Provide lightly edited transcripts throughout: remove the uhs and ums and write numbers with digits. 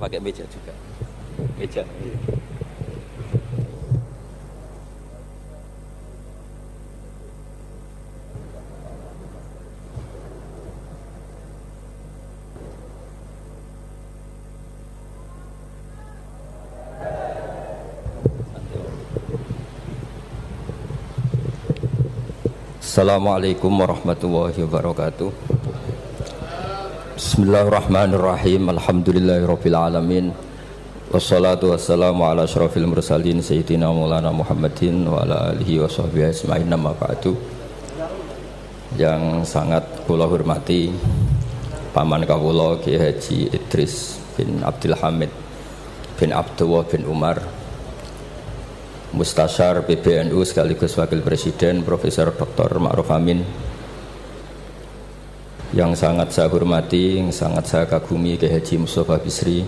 Pakai meja juga. Meja. Assalamualaikum warahmatullahi wabarakatuh. Bismillahirrahmanirrahim. Alhamdulillahirabbil alamin. Wassalatu wassalamu ala asyrafil mursalin sayyidina Maulana Muhammadin wa ala alihi washabbihi ajmain. Amma ba'du. Yang sangat kula hormati paman kawula Ki Haji Idris bin Abdul Hamid bin Abdullah bin Umar, Mustasyar PBNU sekaligus Wakil Presiden Profesor Dr. Ma'ruf Amin, yang sangat saya hormati, yang sangat saya kagumi Ki Haji Mustafa Bisri,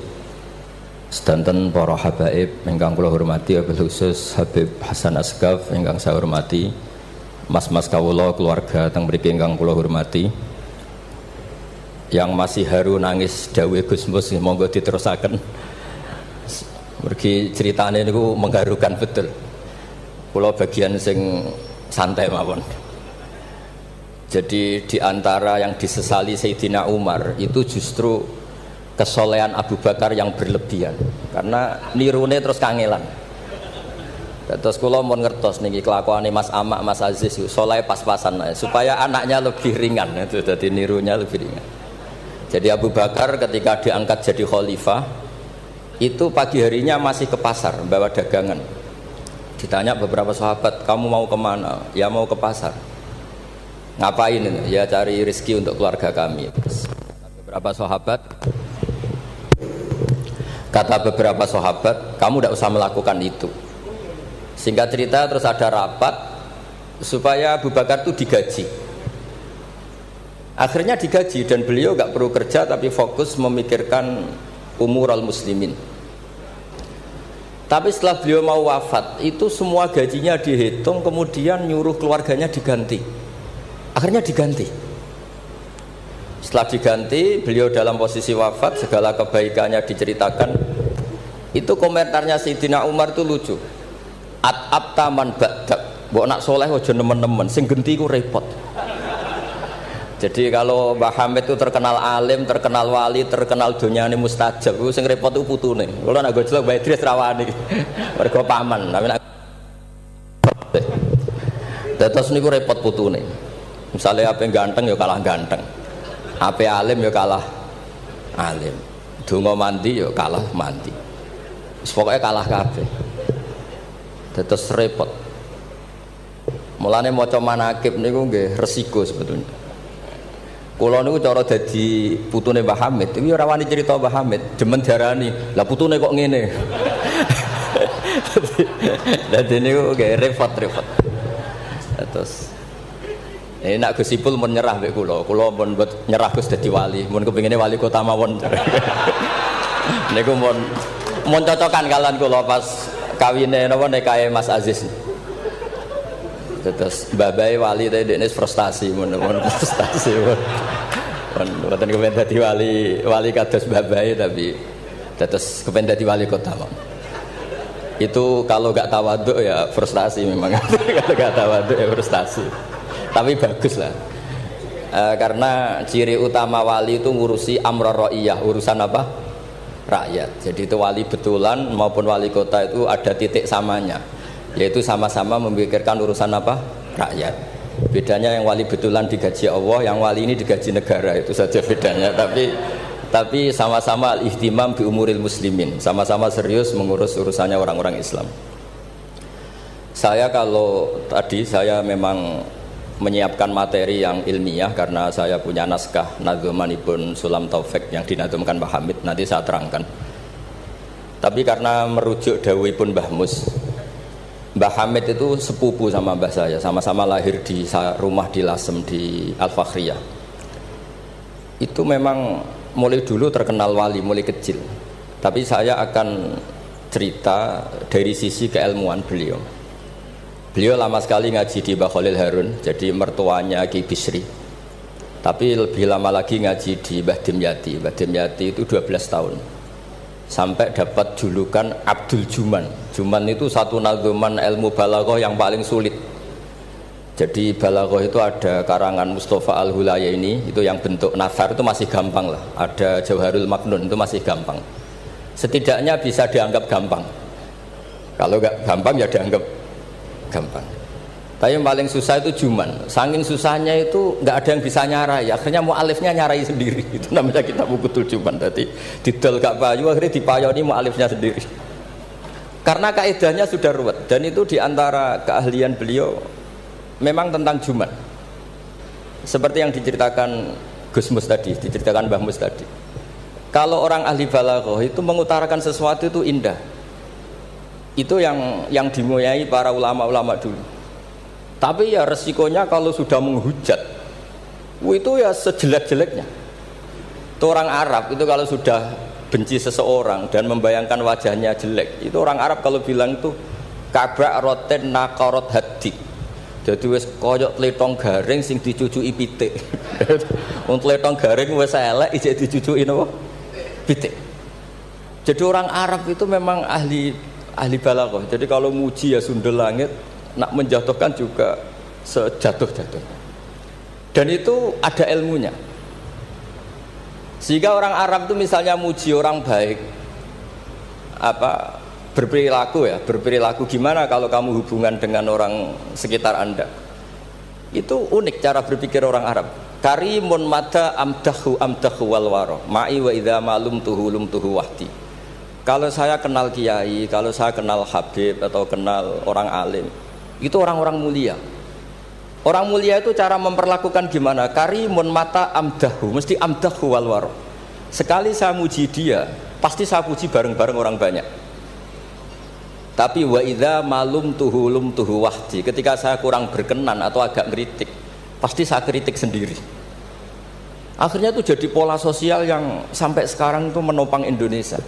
sedanten para habaib ingkang kula hormati, wabil khusus Habib Hasan Asgaf ingkang saya hormati, mas-mas kawula keluarga teng mriki ingkang kula hormati, yang masih haru nangis dawuh Gus Mus monggo diterusaken. Mergi ceritane niku mengharukan betul. Kula bagian sing santai mawon. Jadi di antara yang disesali Sayyidina Umar itu justru kesolehan Abu Bakar yang berlebihan, karena nirune terus kangelan. Terus kula mun ngertos niki kelakuane Mas Amak, Mas Aziz soleh pas-pasan supaya anaknya lebih ringan, itu jadi nirunya lebih ringan. Jadi Abu Bakar ketika diangkat jadi khalifah itu pagi harinya masih ke pasar bawa dagangan. Ditanya beberapa sahabat, kamu mau kemana? Ya mau ke pasar. Ngapain ini? Ya cari rezeki untuk keluarga kami. Kata beberapa sahabat, kamu tidak usah melakukan itu. Singkat cerita terus ada rapat supaya Abu Bakar itu digaji. Akhirnya digaji dan beliau nggak perlu kerja tapi fokus memikirkan umur al-muslimin. Tapi setelah beliau mau wafat, itu semua gajinya dihitung, kemudian nyuruh keluarganya diganti. Akhirnya diganti. Setelah diganti, beliau dalam posisi wafat, segala kebaikannya diceritakan. Itu komentarnya Sayyidina Umar itu lucu. At-abta man ba'dak. Mbok nak soleh aja nemen-nemen, sing genti ku repot. Jadi kalau Mbah Hamid itu terkenal alim, terkenal wali, terkenal donyane mustajab, itu sing repot itu putune. Kalau nak gue jelek Mbah Idris rawani, mergo paman. Tapi nak terus niku repot putune. Misalnya apa yang ganteng ya kalah ganteng, apa alim ya kalah alim, donga mandi ya kalah mandi. Pokoknya kalah kabeh. Terus repot. Mulane maca manaqib niku nggih resiko sebetulnya. Kula niku cara dadi putune Mbah Hamid, iki ora wani cerita Mbah Hamid, demen diarani, lah putune kok ngene. Dadi niku nggih repot-repot. Terus nak Gus Ipul mun nyerah mek kula mun nyerah Gus dadi wali, mun kepingine wali kota mawon. Niku mun cocokan kalian kula pas kawine napa nikahe Mas Aziz. Terus babai wali tadi dekne frustasi mun frustasi mun mboten kepen dadi wali kados babai tapi terus kepen dadi wali kota. Itu kalau enggak tawaduk ya frustasi memang. Kalau enggak tawaduk ya frustasi. Tapi bagus lah. Karena ciri utama wali itu ngurusi amra ra'iyah, urusan apa? Rakyat. Jadi itu wali betulan maupun wali kota itu ada titik samanya, yaitu sama-sama memikirkan urusan apa? Rakyat. Bedanya yang wali betulan digaji Allah, yang wali ini digaji negara, itu saja bedanya. Tapi sama-sama al-ihtimam bi umuril muslimin, sama-sama serius mengurus urusannya orang-orang Islam. Saya kalau tadi saya memang menyiapkan materi yang ilmiah karena saya punya naskah nadzumanipun Sulam Taufik yang dinadzumkan Mbah Hamid, nanti saya terangkan. Tapi karena merujuk dawuhipun Mbah Mus, Mbah Hamid itu sepupu sama mbah saya, sama-sama lahir di rumah di Lasem di Al-Fakhriyah. Itu memang mulai dulu terkenal wali, mulai kecil. Tapi saya akan cerita dari sisi keilmuan beliau. Beliau lama sekali ngaji di Mbah Khalil Harun, jadi mertuanya Ki Bisri. Tapi lebih lama lagi ngaji di Mbah Dimyati. Mbah Dimyati itu 12 tahun. sampai dapat julukan Abdul Juman. Juman itu satu nadzuman ilmu balaghah yang paling sulit. Jadi balaghah itu ada karangan Mustafa Al-Hulayaini, itu yang bentuk nafar itu masih gampang lah. Ada Jauharul Maknun itu masih gampang. Setidaknya bisa dianggap gampang. Kalau nggak gampang ya dianggap gampang. Tapi yang paling susah itu Juman. Saking susahnya itu nggak ada yang bisa nyarai. Akhirnya mu'alifnya nyarai sendiri. Itu namanya kitab Bukutul Juman. Jadi didol gak payu, akhirnya dipayoni mu'alifnya sendiri. Karena kaidahnya sudah ruwet. Dan itu diantara keahlian beliau memang tentang Juman. Seperti yang diceritakan Gus Mus tadi, diceritakan Mbah Mus tadi. Kalau orang ahli balaghah itu mengutarakan sesuatu itu indah. Itu yang dimuliai para ulama-ulama dulu. Tapi ya resikonya kalau sudah menghujat, itu ya sejelek-jeleknya. Itu orang Arab itu kalau sudah benci seseorang dan membayangkan wajahnya jelek, itu orang Arab kalau bilang itu kabrak roten nakarot hati. Jadi wes koyok tletong garing sing dicucuki pitik. Untuk tletong garing wes elek ijek dicucuki napa? Pitik. Jadi orang Arab itu memang ahli balaghah. Jadi kalau muji ya sundel langit, nak menjatuhkan juga sejatuh-jatuhnya. Dan itu ada ilmunya. Sehingga orang Arab itu misalnya muji orang baik, berperilaku gimana kalau kamu hubungan dengan orang sekitar Anda. Itu unik cara berpikir orang Arab. Karimun mata amdahu wal waro ma'i wa idza malum tuhu wahdi. Kalau saya kenal kiai, kalau saya kenal habib atau kenal orang alim, itu orang-orang mulia. Orang mulia itu cara memperlakukan gimana? Karimun mata amdahu, mesti amdahu wal waro. Sekali saya muji dia, pasti saya puji bareng-bareng orang banyak. Tapi wa idza malum tuhu wahdi, ketika saya kurang berkenan atau agak ngeritik, pasti saya kritik sendiri. Akhirnya itu jadi pola sosial yang sampai sekarang itu menopang Indonesia.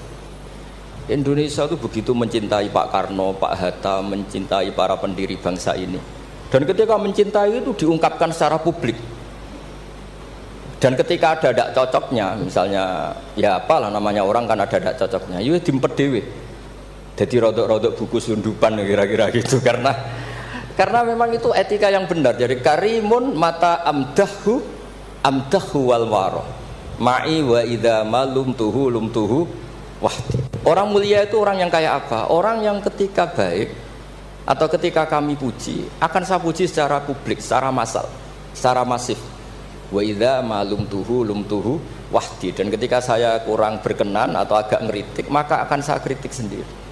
Indonesia itu begitu mencintai Pak Karno, Pak Hatta, mencintai para pendiri bangsa ini. Dan ketika mencintai itu diungkapkan secara publik. Dan ketika ada tidak cocoknya, misalnya ya apalah namanya orang kan ada tidak cocoknya, ya dimpet dewe. Jadi rodok-rodok buku sundupan kira-kira gitu karena memang itu etika yang benar. Jadi karimun mata amdahu wal waro ma'i wa idza malum tuhu wahdi. Orang mulia itu orang yang kayak apa? Orang yang ketika baik atau ketika kami puji akan saya puji secara publik, secara massal, secara masif. Wa idza malum tuhu wahdi. Dan ketika saya kurang berkenan atau agak ngeritik, maka akan saya kritik sendiri.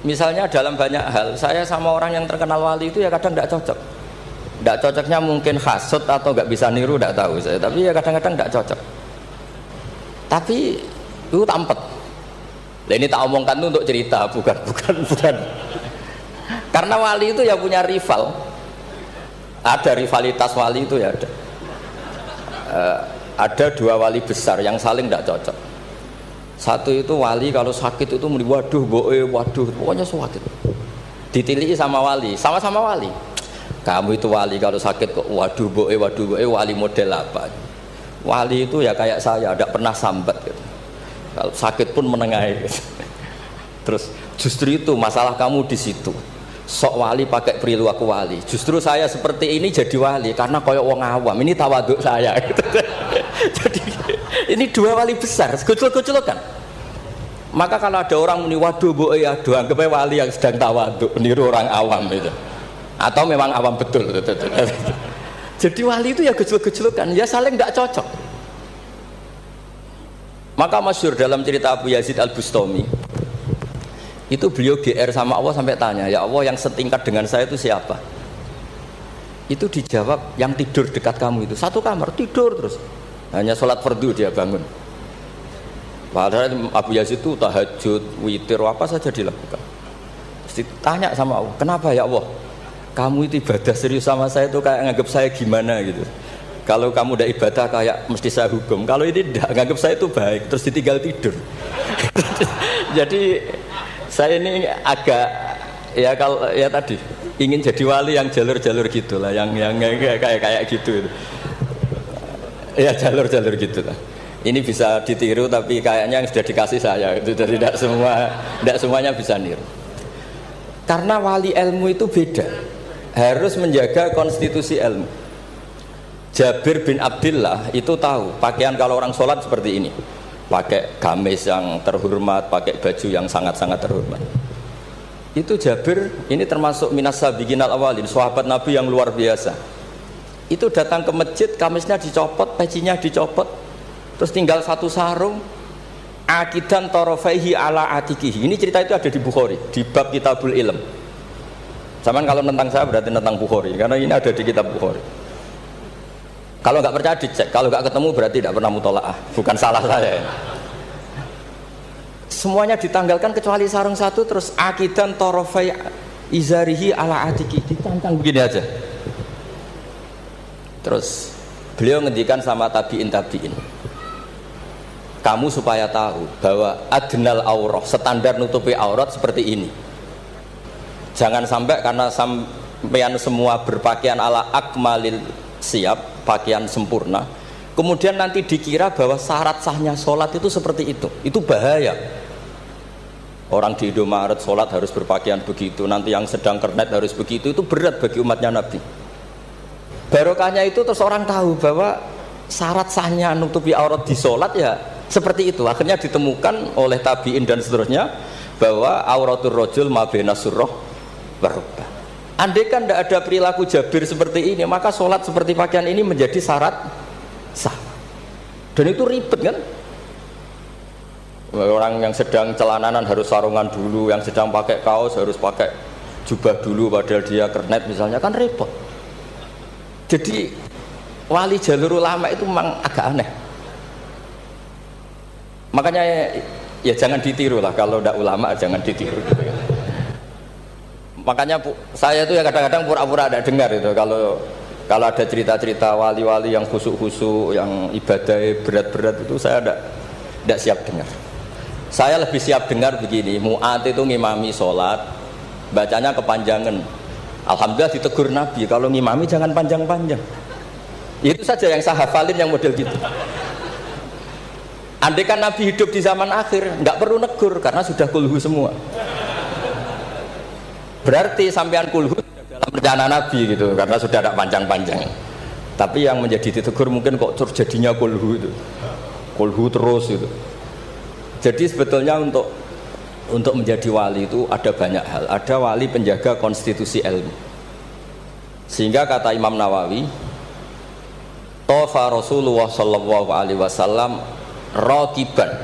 Misalnya dalam banyak hal saya sama orang yang terkenal wali itu ya kadang tidak cocok. Tidak cocoknya mungkin hasud atau nggak bisa niru, tidak tahu saya. Tapi ya kadang-kadang tidak cocok. Tapi itu tampet. Nah, ini tak omongkan itu untuk cerita, bukan. Karena wali itu ya punya rival. Ada rivalitas wali itu ya ada. Ada dua wali besar yang saling tidak cocok. Satu itu wali kalau sakit itu muni waduh, pokoknya sakit. Ditiliki sama wali, sama-sama wali. Kamu itu wali kalau sakit kok waduh, wali model apa? Wali itu ya kayak saya, tidak pernah sambat gitu. Kalau sakit pun menengahi. Terus justru itu masalah kamu di situ. Sok wali pakai perilaku wali. Justru saya seperti ini jadi wali karena koyok wong awam. Ini tawaduk saya. Jadi ini dua wali besar, kucul-kucul kan. Maka kalau ada orang muni waduh aduh, anggap wali yang sedang tawaduk, niru orang awam itu. Atau memang awam betul. Jadi wali itu ya kucul-kucul kan, ya saling tidak cocok. Maka masyhur dalam cerita Abu Yazid Al-Bustami, itu beliau GR sama Allah sampai tanya, ya Allah yang setingkat dengan saya itu siapa? Itu dijawab yang tidur dekat kamu itu, satu kamar tidur terus, hanya sholat fardu dia bangun. Padahal Abu Yazid itu tahajud, witir, apa saja dilakukan. Terus ditanya sama Allah, kenapa ya Allah? Kamu itu ibadah serius sama saya itu kayak nganggap saya gimana gitu. Kalau kamu udah ibadah kayak mesti saya hukum. Kalau ini tidak, nganggap saya itu baik, terus ditinggal tidur. Jadi saya ini agak ya kalau ya tadi ingin jadi wali yang jalur-jalur gitulah, yang kayak gitu. Ya jalur-jalur gitulah. Ini bisa ditiru tapi kayaknya yang sudah dikasih saya itu, jadi tidak semuanya bisa niru. Karena wali ilmu itu beda, harus menjaga konstitusi ilmu. Jabir bin Abdillah itu tahu pakaian kalau orang sholat seperti ini, pakai gamis yang terhormat, pakai baju yang sangat-sangat terhormat. Itu Jabir ini termasuk minas sabiqinal awalin, sahabat Nabi yang luar biasa. Itu datang ke masjid, gamisnya dicopot, pecinya dicopot, terus tinggal satu sarung, akidan torofaihi ala atikihi. Ini cerita itu ada di Bukhari, di bab Kitabul Ilm. Zaman kalau tentang saya berarti tentang Bukhari, karena ini ada di kitab Bukhari. Kalau nggak percaya dicek, kalau nggak ketemu berarti tidak pernah mutolaah, bukan salah saya. Semuanya ditanggalkan kecuali sarung satu, terus akidan torofai izarihi ala atiki, ditancang begini aja. Terus beliau ngendikan sama tabiin, kamu supaya tahu bahwa adnal aurah, standar nutupi aurat seperti ini. Jangan sampai karena sampean semua berpakaian ala akmalil siap, pakaian sempurna, kemudian nanti dikira bahwa syarat sahnya sholat itu seperti itu bahaya. Orang di Indomaret sholat harus berpakaian begitu, nanti yang sedang kernet harus begitu, itu berat bagi umatnya Nabi. Barokahnya itu terus orang tahu bahwa syarat sahnya nutupi aurat di sholat ya seperti itu. Akhirnya ditemukan oleh tabiin dan seterusnya bahwa auratul rajul ma baina surrah wa rukbah. Andai kan tidak ada perilaku Jabir seperti ini, maka sholat seperti pakaian ini menjadi syarat sah. Dan itu ribet kan? Orang yang sedang celananan harus sarungan dulu, yang sedang pakai kaos harus pakai jubah dulu, padahal dia kernet misalnya, kan repot. Jadi wali jalur ulama itu memang agak aneh. Makanya ya jangan ditiru lah, kalau tidak ulama jangan ditiru. Makanya saya itu ya kadang-kadang pura-pura ada dengar itu kalau ada cerita-cerita wali-wali yang khusuk-khusuk, yang ibadah berat-berat itu saya tidak siap dengar. Saya lebih siap dengar begini, Mu'ad itu ngimami sholat, bacanya kepanjangan. Alhamdulillah ditegur Nabi, kalau ngimami jangan panjang-panjang. Itu saja yang saya hafalin yang model gitu. Andai kan Nabi hidup di zaman akhir, nggak perlu negur karena sudah kulhu semua. Berarti sampean kulhu dalam rencana Nabi gitu, karena sudah ada panjang-panjang. Tapi yang menjadi ditegur mungkin kok terjadinya kulhu itu, kulhu terus itu. Jadi sebetulnya untuk menjadi wali itu ada banyak hal. Ada wali penjaga konstitusi ilmu. Sehingga kata Imam Nawawi, Tofa Rasulullah sallallahu alaihi wasallam raqiban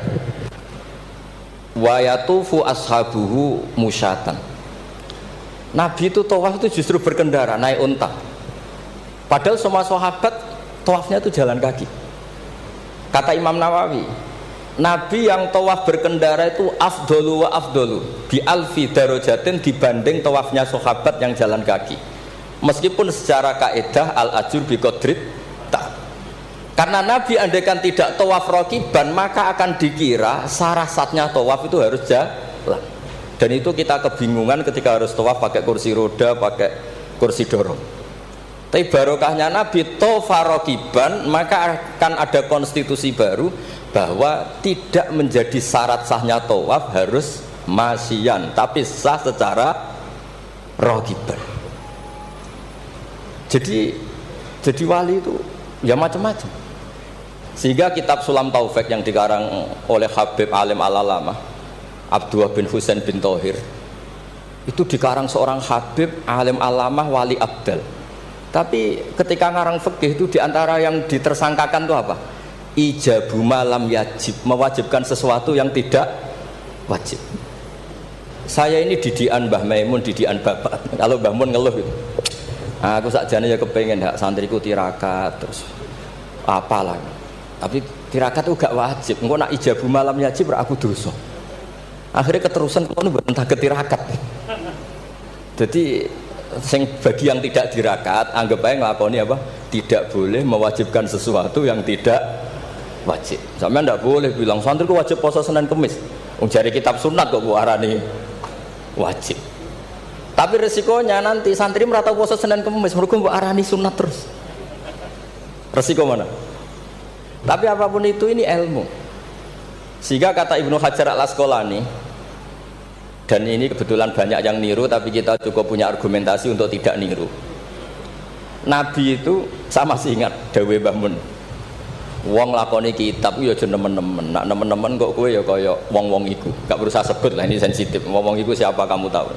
wa yatufu ashabuhu musyatan. Nabi itu tawaf itu justru berkendara, naik unta. Padahal semua sahabat tawafnya itu jalan kaki. Kata Imam Nawawi, Nabi yang tawaf berkendara itu afdolu wa afdolu bi alfi darajatin dibanding tawafnya sahabat yang jalan kaki. Meskipun secara kaidah al ajur bi qadrit ta. Karena Nabi andaikan tidak tawaf raqiban maka akan dikira syarat-syaratnya tawaf itu harus jalan. Dan itu kita kebingungan ketika harus tawaf pakai kursi roda, pakai kursi dorong. Tapi barokahnya Nabi tawafa raqiban maka akan ada konstitusi baru bahwa tidak menjadi syarat sahnya tawaf harus masyian, tapi sah secara raqiban. Jadi wali itu ya macam-macam. Sehingga kitab Sulam Taufik yang dikarang oleh Habib Alim Al-Alamah Abdullah bin Husain bin Thohir itu dikarang seorang Habib Alim Al-Alamah wali abdal. Tapi ketika ngarang fikih itu diantara yang ditersangkakan itu apa? Ijabu malam yajib, mewajibkan sesuatu yang tidak wajib. Saya ini didikan Mbah Maimun, didikan bapak. Kalau Mbah Mun ngeluh gitu, aku sakjane ya kepengen hak santriku tirakat terus apalah. Tapi tirakat itu gak wajib. Engko nak ijabu malam yajib aku dosa. Akhirnya keterusan kalau mboten saged tirakat. Jadi sing bagi yang tidak tirakat anggap aja nglakoni apa? Tidak boleh mewajibkan sesuatu yang tidak wajib. Sampeyan ndak boleh bilang santriku wajib puasa Senin Kamis. Wong jare kitab sunat kok arani wajib. Tapi resikonya nanti santri merata puasa Senin Kamis mergo mbok arani sunat terus. Resiko mana? Tapi apapun itu ini ilmu. Sehingga kata Ibnu Hajar Al-Asqalani, dan ini kebetulan banyak yang niru, tapi kita cukup punya argumentasi untuk tidak niru. Nabi itu, saya masih ingat dawe Mbah Mun, wong lakoni kitab ya aja nemen-nemen. Nak nemen-nemen kok kowe ya kaya wong-wong iku. Gak perlu saya sebut lah, ini sensitif. Wong-wong iku siapa kamu tahu.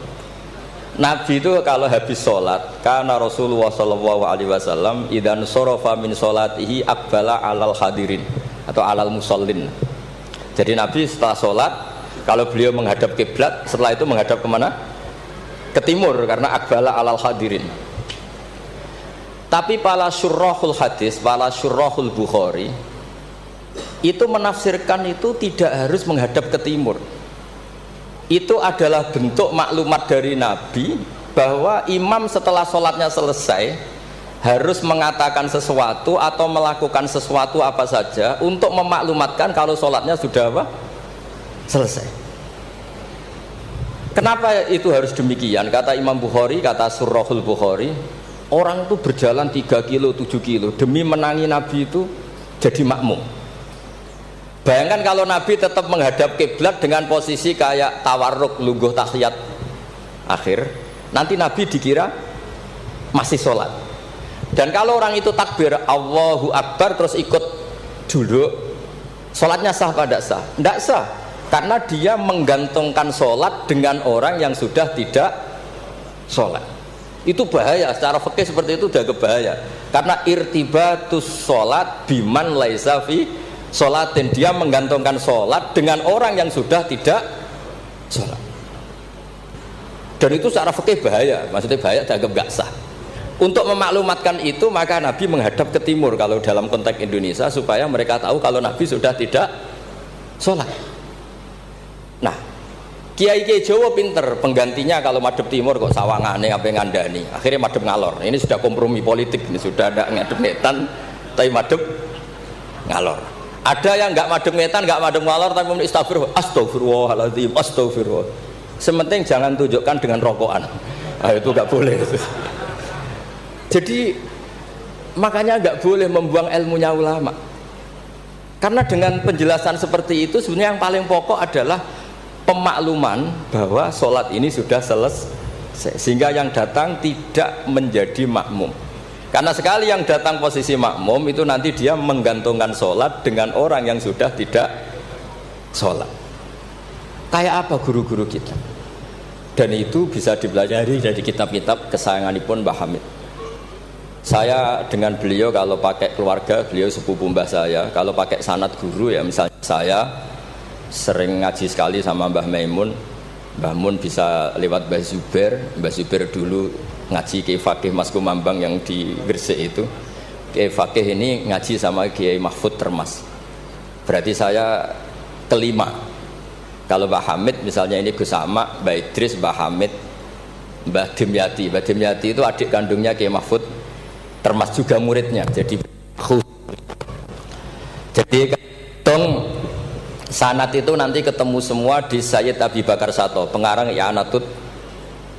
Nabi itu kalau habis sholat, karena Rasulullah SAW idan sorofa min sholatihi akbala alal hadirin atau alal musallin. Jadi Nabi setelah sholat, kalau beliau menghadap kiblat, setelah itu menghadap kemana? Ke timur, karena akbala alal hadirin. Tapi para syurrahul hadis, para syurrahul Bukhari itu menafsirkan itu tidak harus menghadap ke timur. Itu adalah bentuk maklumat dari Nabi bahwa imam setelah sholatnya selesai harus mengatakan sesuatu atau melakukan sesuatu apa saja untuk memaklumatkan kalau sholatnya sudah apa? Selesai. Kenapa itu harus demikian? Kata Imam Bukhari, kata Surahul Bukhari, orang itu berjalan 3 kilo, 7 kilo demi menangi Nabi itu jadi makmum. Bayangkan kalau Nabi tetap menghadap kiblat dengan posisi kayak tawarruk, lungguh tahiyat akhir, nanti Nabi dikira masih sholat. Dan kalau orang itu takbir Allahu Akbar terus ikut duduk, sholatnya sah apa tidak sah? Tidak sah, karena dia menggantungkan sholat dengan orang yang sudah tidak sholat. Itu bahaya, secara fikih seperti itu udah kebahaya, karena irtibatus sholat biman laisa fi sholatin, dia menggantungkan sholat dengan orang yang sudah tidak sholat. Dan itu secara fikih bahaya, maksudnya bahaya dianggap gak sah. Untuk memaklumatkan itu maka Nabi menghadap ke timur kalau dalam konteks Indonesia, supaya mereka tahu kalau Nabi sudah tidak sholat. Nah, kiai-kiai Jawa pinter, penggantinya kalau madhep timur kok sawangane apa ngandani, akhirnya madhep ngalor. Ini sudah kompromi politik, ini sudah ada ngadep netan tapi madhep ngalor. Ada yang nggak madhep ngetan, nggak madhep ngalor, tapi muni astagfirullahaladzim, astagfirullah. Sementing jangan tunjukkan dengan rokokan. Nah, itu nggak boleh. Jadi makanya nggak boleh membuang ilmunya ulama. Karena dengan penjelasan seperti itu sebenarnya yang paling pokok adalah pemakluman bahwa sholat ini sudah selesai, sehingga yang datang tidak menjadi makmum. Karena sekali yang datang posisi makmum itu nanti dia menggantungkan sholat dengan orang yang sudah tidak sholat. Kayak apa guru-guru kita? Dan itu bisa dipelajari dari kitab-kitab kesayanganipun Mbah Hamid. Saya dengan beliau kalau pakai keluarga, beliau sepupu mbah saya. Kalau pakai sanad guru ya, misalnya saya sering ngaji sekali sama Mbah Maimun. Mbah Mun bisa lewat Mbah Zubair. Mbah Zubair dulu ngaji Kiai Fakih Mas Kumambang yang di Gresik itu. Kiai Fakih ini ngaji sama Kiai Mahfud Termas. Berarti saya kelima. Kalau Mbah Hamid misalnya ini Gus Sama, Mbah Idris, Mbah Hamid, Mbah Dimyati. Mbah Dimyati itu adik kandungnya Kiai Mahfud Termas, juga muridnya. Jadi sanad itu nanti ketemu semua di Sayyid Abi Bakar Sato, pengarang I'anatut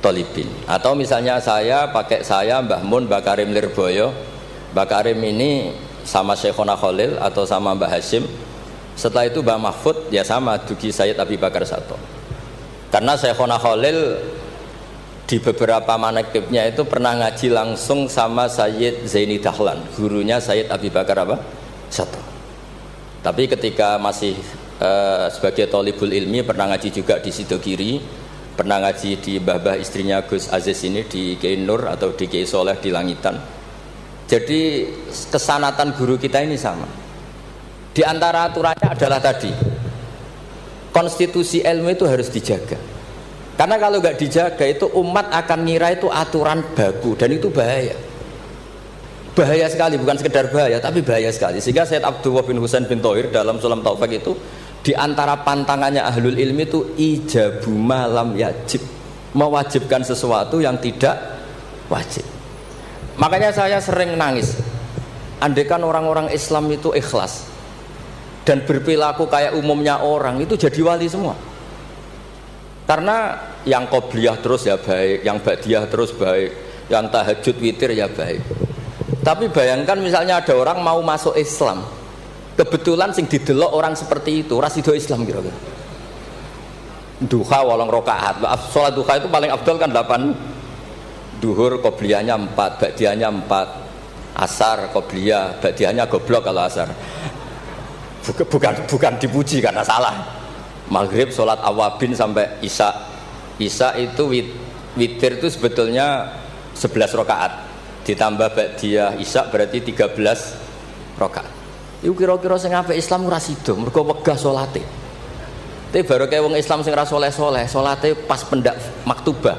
Thalibin. Atau misalnya saya pakai Mbah Mun, Mbah Karim Lirboyo. Mbah Karim ini sama Syekhona Khalil atau sama Mbah Hashim. Setelah itu Mbah Mahfud ya sama dugi Sayyid Abi Bakar Sato. Karena Syekhona Khalil di beberapa manaqibnya itu pernah ngaji langsung sama Sayyid Zaini Dahlan, gurunya Sayyid Abi Bakar Sato. Tapi ketika masih sebagai thalibul ilmi pernah ngaji juga di Sidogiri, pernah ngaji di mbah-mbah istrinya Gus Aziz ini di Kiai Nur atau di Kiai Soleh di Langitan. Jadi kesanatan guru kita ini sama. Di antara aturannya adalah tadi, konstitusi ilmu itu harus dijaga. Karena kalau nggak dijaga itu umat akan ngira itu aturan baku, dan itu bahaya. Bahaya sekali, bukan sekedar bahaya tapi bahaya sekali. Sehingga Sayyid Abdullah bin Husain bin Thohir dalam Sulam Taufik itu di antara pantangannya ahlul ilmi itu ijabu malam yajib, mewajibkan sesuatu yang tidak wajib. Makanya saya sering nangis andaikan orang-orang Islam itu ikhlas dan berperilaku kayak umumnya orang, itu jadi wali semua. Karena yang qobliyah terus ya baik, yang ba'diyah terus baik, yang tahajud witir ya baik. Tapi bayangkan misalnya ada orang mau masuk Islam, Kebetulan sing didelok orang seperti itu ora sida Islam kira-kira. Duha 8 rakaat. Salat duha itu paling afdal kan 8. Duhur qobliyahnya 4, ba'diyahnya 4. Asar qobliyah, ba'diyahnya goblok kalau asar. Bukan dipuji karena salah. Maghrib salat awabin sampai isya. Isya itu witir itu sebetulnya 11 rakaat. Ditambah ba'diyah isya berarti 13 rakaat. Iku kira-kira sing apik Islam ora sida, mergo wegah salate. Tapi baru kayak wong Islam sing ra saleh-saleh, salate pas pendak maktubah.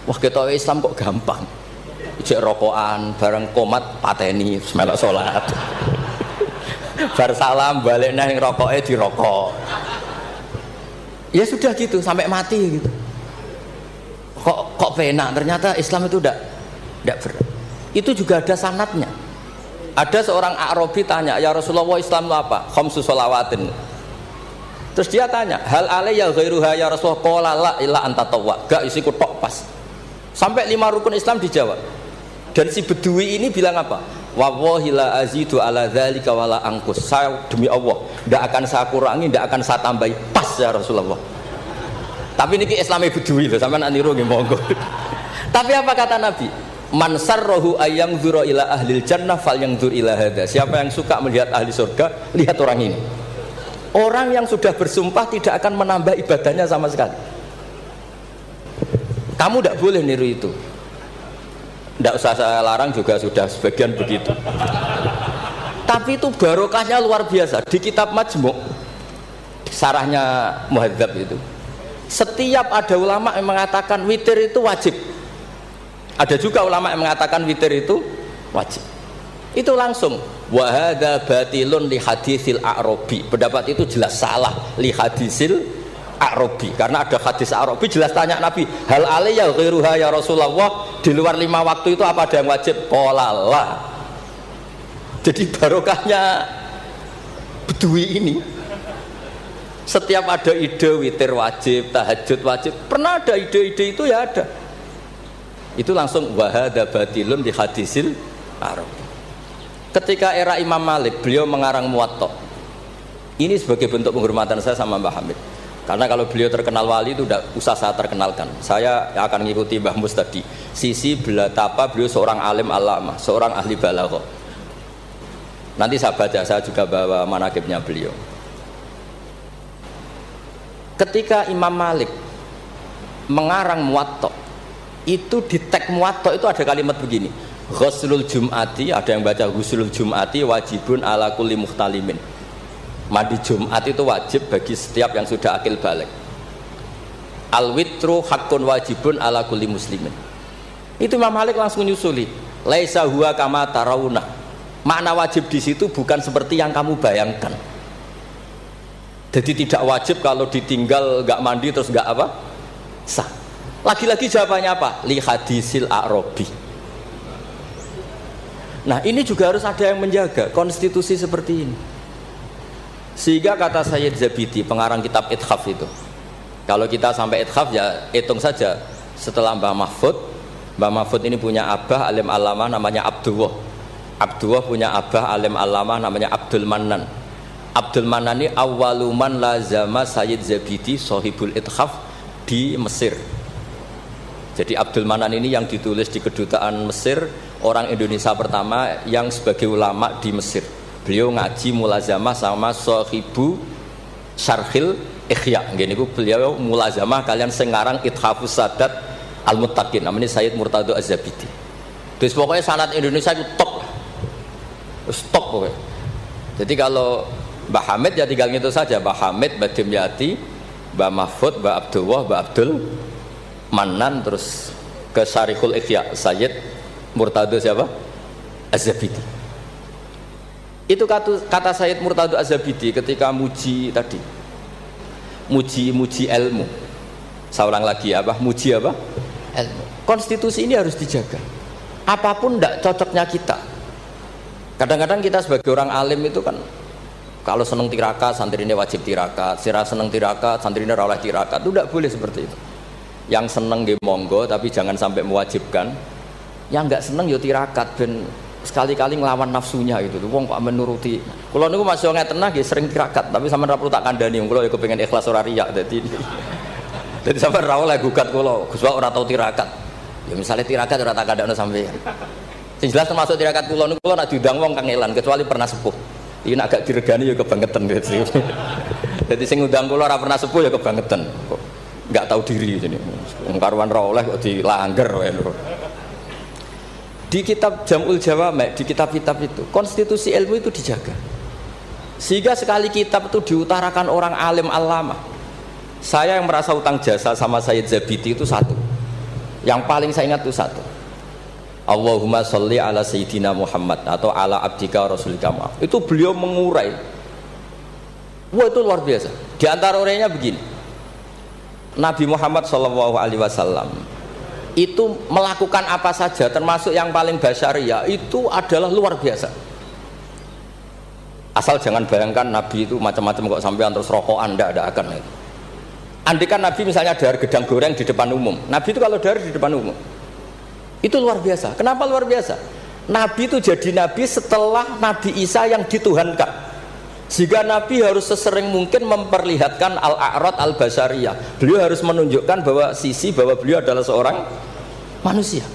Wah ketok Islam kok gampang. Ijek rokokan, bareng komat pateni melok salat. Bar salam balik nang rokoke dirokok. Ya sudah gitu sampai mati gitu. Kok penak, ternyata Islam itu tidak berat. Itu juga ada sanadnya. Ada seorang Arabi tanya, ya Rasulullah Islam itu apa? Khamsu sholawatin. Terus dia tanya, hal alayya ghairuha ya Rasulullah? Qala la illa anta tawwa. Gak isiku tok pas. Sampai 5 rukun Islam dijawab. Dan si Bedui ini bilang apa? Wallahi la azidu ala dzalika wala angkus. Saya demi Allah, tidak akan saya kurangi, tidak akan saya tambahi. Pas ya Rasulullah. Tapi ini Islamnya Bedui loh, sampean niru nggih monggo. Tapi apa kata Nabi? Man sarrahu ayyang dzura ila ahlil jannah falyandzur ila hadza. Siapa yang suka melihat ahli surga, lihat orang ini. Orang yang sudah bersumpah tidak akan menambah ibadahnya sama sekali. Kamu tidak boleh niru itu. Tidak usah saya larang juga sudah sebagian begitu. Tapi itu barokahnya luar biasa. Di kitab Majmu' sarahnya Muhadzab itu, setiap ada ulama yang mengatakan witir itu wajib. Ada juga ulama yang mengatakan witir itu wajib. Itu langsung wa hadza batilun li hadisil a'rabi. Pendapat itu jelas salah li hadisil a'rabi. Karena ada hadis a'rabi jelas tanya Nabi, hal alayya ghairuha ya Rasulullah? Di luar 5 waktu itu apa ada yang wajib? Qala la. Jadi barokahnya Bedui ini, setiap ada ide witir wajib, tahajud wajib, pernah ada ide-ide itu ya ada. Itu langsung wahada batilun di hadisil Arab. Ketika era Imam Malik, beliau mengarang Muwatta. Ini sebagai bentuk penghormatan saya sama Mbah Hamid. Karena kalau beliau terkenal wali itu tidak usah saya terkenalkan. Saya akan mengikuti Mbah Mus tadi. Sisi betapa beliau seorang alim alama, seorang ahli balaghah. Nanti saya baca, saya juga bawa manaqibnya beliau. Ketika Imam Malik mengarang Muwatta, itu di teks Muwatta itu ada kalimat begini, ghuslul jum'ati, ada yang baca ghuslul jum'ati wajibun ala kulli muhtalimin. Mandi Jumat itu wajib bagi setiap yang sudah akil balik. Al witru haqqun wajibun ala kulli muslimin. Itu Imam Malik langsung nyusuli, laisa huwa kama tarawuna. Makna wajib di situ bukan seperti yang kamu bayangkan. Jadi tidak wajib kalau ditinggal nggak mandi terus nggak apa? Sah. Lagi-lagi jawabannya apa? Li hadisil a'rabi. Nah ini juga harus ada yang menjaga konstitusi seperti ini. Sehingga kata Sayyid Zabidi, pengarang kitab Ithaf itu, kalau kita sampai Ithaf ya hitung saja. Setelah Mbah Mahfud ini punya abah alim alamah namanya Abdullah. Abdullah punya abah alim alamah namanya Abdul Mannan. Abdul Mannan ini awaluman lazama Sayyid Zabidi sohibul Ithaf di Mesir. Jadi Abdul Manan ini yang ditulis di kedutaan Mesir, orang Indonesia pertama yang sebagai ulama di Mesir. Beliau ngaji mulazamah sama Sohibu Syarhil Ikhya. Gini beliau mulazamah kalian sengarang Ithafus Sadat Al-Muttaqin. Namanya Sayyid Murtado Az-Zabidi. Terus pokoknya sanad Indonesia itu top, top pokoknya. Jadi kalau Mbah Hamid ya tinggal gitu saja, Mbah Hamid, Mbah Dimyati, Mbah Mahfud, Mbah Abdullah, Mbah Abdul Manan, terus ke Syarihul Ikhya Sayyid Murtado siapa? Az-Zabidi. Itu kata Sayyid Murtado Az-Zabidi ketika muji tadi, muji ilmu. Saya ulang lagi apa? Muji apa? Ilmu. Konstitusi ini harus dijaga. Apapun tidak cocoknya kita. Kadang-kadang kita sebagai orang alim itu kan, kalau seneng tirakat, santri ini wajib tirakat. Sira seneng tirakat, santri ini rawlah tirakat. Itu tidak boleh seperti itu. Yang seneng nggih monggo, tapi jangan sampai mewajibkan. Yang nggak seneng yo tirakat ben sekali-kali ngelawan nafsunya gitu. Wong kok menuruti. Kula niku masih ngeten nggih sering tirakat, tapi sampean ra perlu tak kandhani. Kula ya kepengin ikhlas ora riya dadi. Dadi sampean ra oleh gugat kula, Gus ora tau tirakat. Ya misalnya tirakat ora tak kandhani sampean. Sing jelas termasuk tirakat kula niku kula nak diundang wong kangelan kecuali pernah sepuh. Iki nek agak diregani ya kebangetan gitu. Jadi sing ngundang kula ora pernah sepuh ya kebangetan. Kok enggak tahu diri jadi. Wong karuan ra oleh kok dilanggar wae lho. Di kitab Jam'ul Jawami', di kitab-kitab itu konstitusi ilmu itu dijaga sehingga sekali kitab itu diutarakan orang alim alama. Saya yang merasa utang jasa sama Sayyid Zabidi itu satu, yang paling saya ingat itu satu, Allahumma sholli ala Sayyidina Muhammad atau ala abdika rasulika Muhammad. Itu beliau mengurai, wah itu luar biasa. Di antara urainya begini, Nabi Muhammad SAW itu melakukan apa saja termasuk yang paling basyariah itu adalah luar biasa. Asal jangan bayangkan Nabi itu macam-macam kok sampean terus rokokan, ada akan itu. Andikan Nabi misalnya dahar gedang goreng di depan umum, Nabi itu kalau dahar di depan umum itu luar biasa. Kenapa luar biasa? Nabi itu jadi Nabi setelah Nabi Isa yang dituhankan, sehingga Nabi harus sesering mungkin memperlihatkan al-a'rad al-basyariyah. Beliau harus menunjukkan bahwa beliau adalah seorang manusia.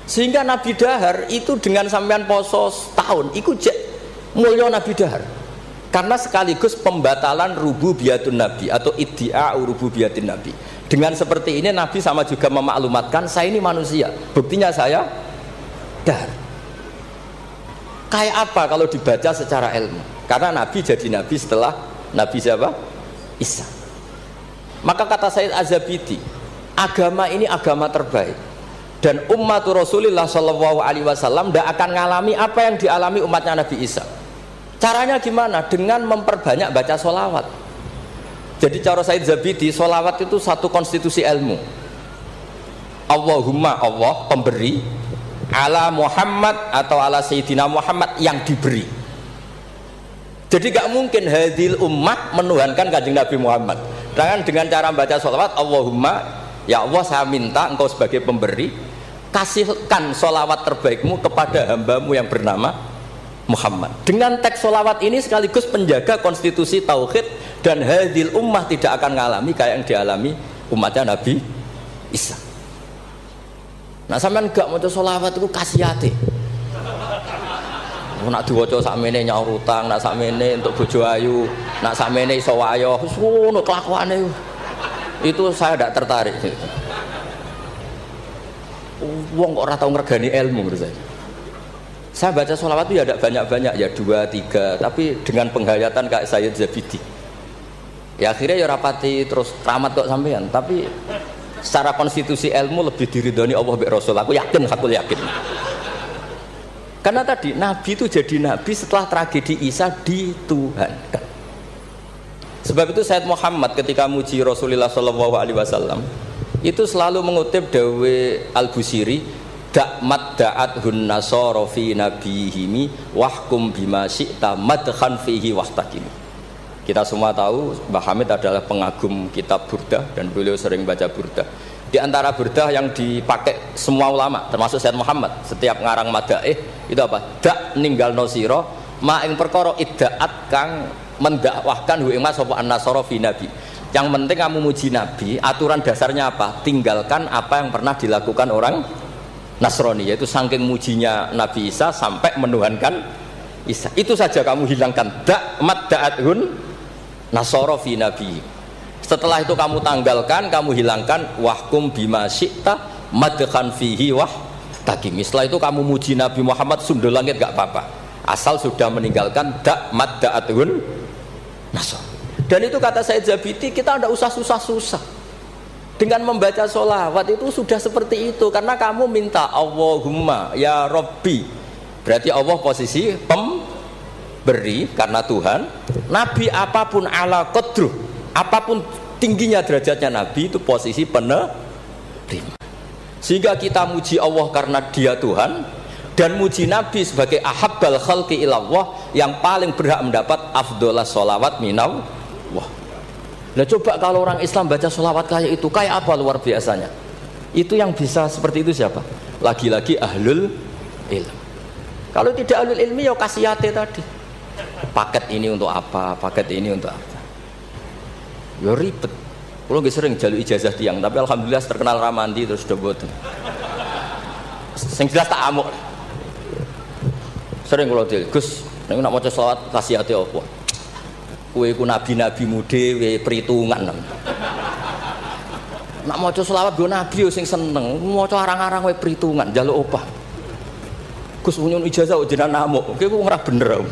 Sehingga Nabi dahar itu dengan sampean poso setahun itu mulya Nabi dahar. Karena sekaligus pembatalan rububiyatun Nabi atau iddia'u rububiyatin Nabi. Dengan seperti ini Nabi sama juga memaklumatkan saya ini manusia. Buktinya saya dahar. Kayak apa kalau dibaca secara ilmu? Karena Nabi jadi Nabi setelah Nabi siapa? Isa. Maka kata Sayyid Az-Zabidi, agama ini agama terbaik dan ummatur Rasulullah SAW tidak akan mengalami apa yang dialami umatnya Nabi Isa. Caranya gimana? Dengan memperbanyak baca sholawat. Jadi cara Sayyid Zabidi, sholawat itu satu konstitusi ilmu. Allahumma, Allah pemberi, ala Muhammad atau ala Sayyidina Muhammad yang diberi. Jadi gak mungkin hadil ummah menuhankan kanjeng Nabi Muhammad. Dengan cara baca sholawat, Allahumma, ya Allah saya minta engkau sebagai pemberi, kasihkan sholawat terbaikmu kepada hambamu yang bernama Muhammad. Dengan teks sholawat ini sekaligus penjaga konstitusi tauhid dan hadil ummah tidak akan mengalami kayak yang dialami umatnya Nabi Isa. Nah sampean gak maca sholawat itu kasihate. Nak diwaca sakmene nyaur utang, nak sakmene untuk bojo ayu, nak sakmene iso wayo, wis ngono kelakuane. Itu saya tidak tertarik. Wong kok ora tau ngregani ilmu menurut saya. Saya baca sholawat itu ya tidak banyak-banyak, ya 2, 3, tapi dengan penghayatan kayak Sayyid Zabidi. Ya akhirnya ya rapati terus keramat kok sampean, tapi secara konstitusi ilmu lebih diridhoni Allah mbek Rasul. Aku yakin. Karena tadi Nabi itu jadi Nabi setelah tragedi Isa dituhankan. Sebab itu Sayyid Muhammad ketika muji Rasulullah SAW itu selalu mengutip dawe Al-Busiri, da'mat da'at hun nasara fi nabihimi wahkum bima syi'ta madkhan fihi wahtakim. Kita semua tahu Mbah Hamid adalah pengagum kitab Burdah dan beliau sering baca Burdah. Di antara Burdah yang dipakai semua ulama termasuk Sayyid Muhammad setiap ngarang madaih itu apa? Dak ninggal nosiro ma ing perkara iddaat kang mendakwahkan hu ing mas sapa an-nasara fi nabi. Yang penting kamu muji Nabi, aturan dasarnya apa? Tinggalkan apa yang pernah dilakukan orang Nasrani, yaitu saking mujinya Nabi Isa sampai menuhankan Isa. Itu saja kamu hilangkan. Da'mat da'athun nasara fi nabi. Setelah itu kamu tanggalkan, kamu hilangkan wahkum bima syi'ta madkhan fihi wah takim. Setelah itu kamu muji Nabi Muhammad sundul langit gak apa-apa. Asal sudah meninggalkan da'mat da'athun nasara. Dan itu kata Sayyid Zabidi, kita tidak usah susah-susah. Dengan membaca sholawat itu sudah seperti itu. Karena kamu minta Allahumma ya Rabbi. Berarti Allah posisi pemberi karena Tuhan. Nabi apapun ala qadruh, apapun tingginya derajatnya Nabi itu posisi penerima. Sehingga kita muji Allah karena dia Tuhan. Dan muji Nabi sebagai ahabbal khalqi ilallah, yang paling berhak mendapat afdolas sholawat minaw. Wah, nah coba kalau orang Islam baca sholawat kayak itu, kayak apa luar biasanya? Itu yang bisa seperti itu siapa? Lagi-lagi ahlul ilmu. Kalau tidak ahlul ilmi ya kasiyate tadi. Paket ini untuk apa? Paket ini untuk apa? Ya ribet. Kalau nggak sering jalur ijazah tiang, tapi alhamdulillah terkenal ramanti terus sudah boten. Sing jelas tak amuk. Sering kalau dia, Gus, nek nak maca selawat kasiyate apa? Kowe iku nabi-nabimu dhewe perhitungan. Nak maca selawat go nabi yo sing seneng, maca arang-arang wae perhitungan, njaluk opah. Gus nyun ijazah jenengan amuk. Kowe ora bener.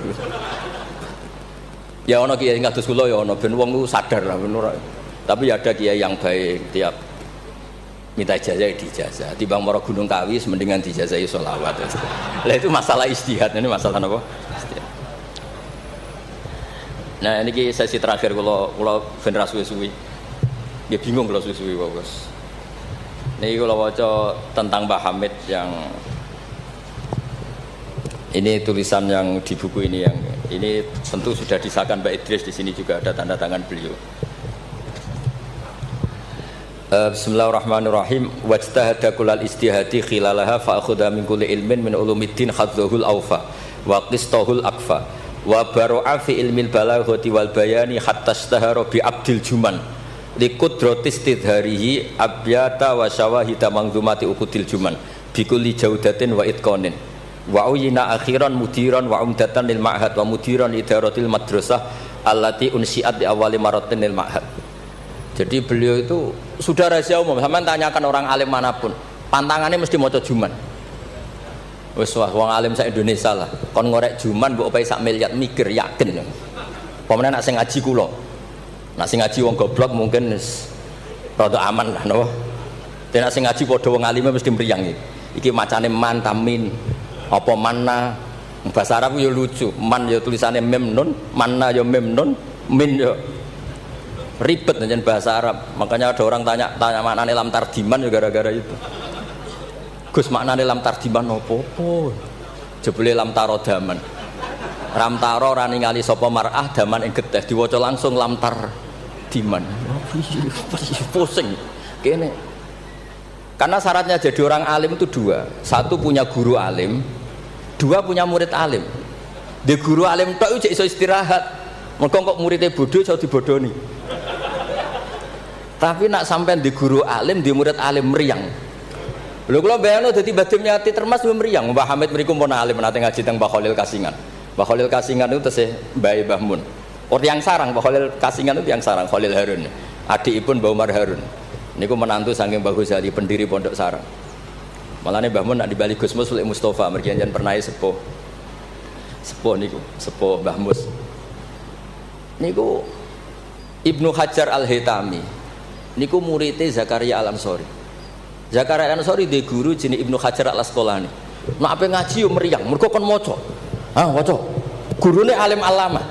Ya ana kiai ngados kula ya ana ben wong ku sadar lah bener. Tapi ada kiai yang baik tiap minta ijazah dijazah. Timbang mara Gunung Kawi mendingan dijazahi sholawat. Lah itu masalah istihad, ini masalah apa? Istihad. Nah ini sesi terakhir kalau ben ra suwi-suwi. Ya bingung kalau suwi-suwi Bos. Niki kalau waca tentang Mbah Hamid yang ini tulisan yang di buku ini yang ini tentu sudah disahkan Mbak Idris, di sini juga ada tanda tangan beliau. Bismillahirrahmanirrahim. Wajtahada kullal istihadi khilalaha fa akhudha min kulli ilmin min ulumiddin khadzuhul awfa wa qistahul akfa wa baru'a fi ilmil balaghati wal bayani hatta istahara bi abdil juman li qudrati istidharihi abyata wa syawahida mangzumati uqudil juman bi kulli jaudatin wa itqanin wa uyina akhiran mudiran wa umdatan lil ma'had wa mudiran idaratil madrasah allati unsiat di awali maratin lil ma'had. Jadi beliau itu sudah rahasia umum. Sama tanyakan orang alim manapun, pantangannya mesti maca juman. Wis wong alim sak Indonesia lah. Kon ngorek juman mbok opae sak miliar mikir yakin. Pemene nak sing ngaji kula. Nak sing ngaji wong goblok mungkin wis rada aman lah napa. Nek sing ngaji padha wong alime mesti mriyang iki. Iki macane man tamin apa manna. Bahasa Arab yo lucu. Man yo tulisannya mem nun, manna yo mem nun, min yo ribet dengan bahasa Arab. Makanya ada orang tanya maknane lam tardiman ya gara-gara itu. Gus maknane lam tardiman opo? Jebule lam tarodaman. Ram taro ora ningali sapa mar'ah daman ing getih diwaca langsung lam tardiman. Pusing. Kene. Karena syaratnya jadi orang alim itu dua. Satu punya guru alim, dua punya murid alim. Di guru alim tok iso istirahat. Mergo kok muridnya bodoh iso dibodoni. Tapi nak sampean di guru alim, di murid alim meriang. Lho kula bayangno dadi Badhe Miati Termas yo meriang. Mbah Hamid mriku pun alim nate ngaji teng Mbah Khalil Kasingan. Mbah Khalil Kasingan itu tesih Mbah Mbah Mun. Orang yang sarang Mbah Khalil Kasingan itu yang sarang Khalil Harun. Adikipun Mbah Umar Harun. Niku menantu saking Mbah Ghazali pendiri Pondok Sarang. Malane Mbah Mun nak di Bali Gus Mus Mustofa mergi anjen pernah sepuh. Sepuh niku, sepuh Mbah Mus. Niku Ibnu Hajar Al-Haytami niku muridé Zakaria Al-Ansori. Zakaria Al-Ansori di guru jenenge Ibnu Hajar Al-Asqalani. Nek ape ngaji yo meriang, mergo kon maca. Ah, waca. Gurune alim alama.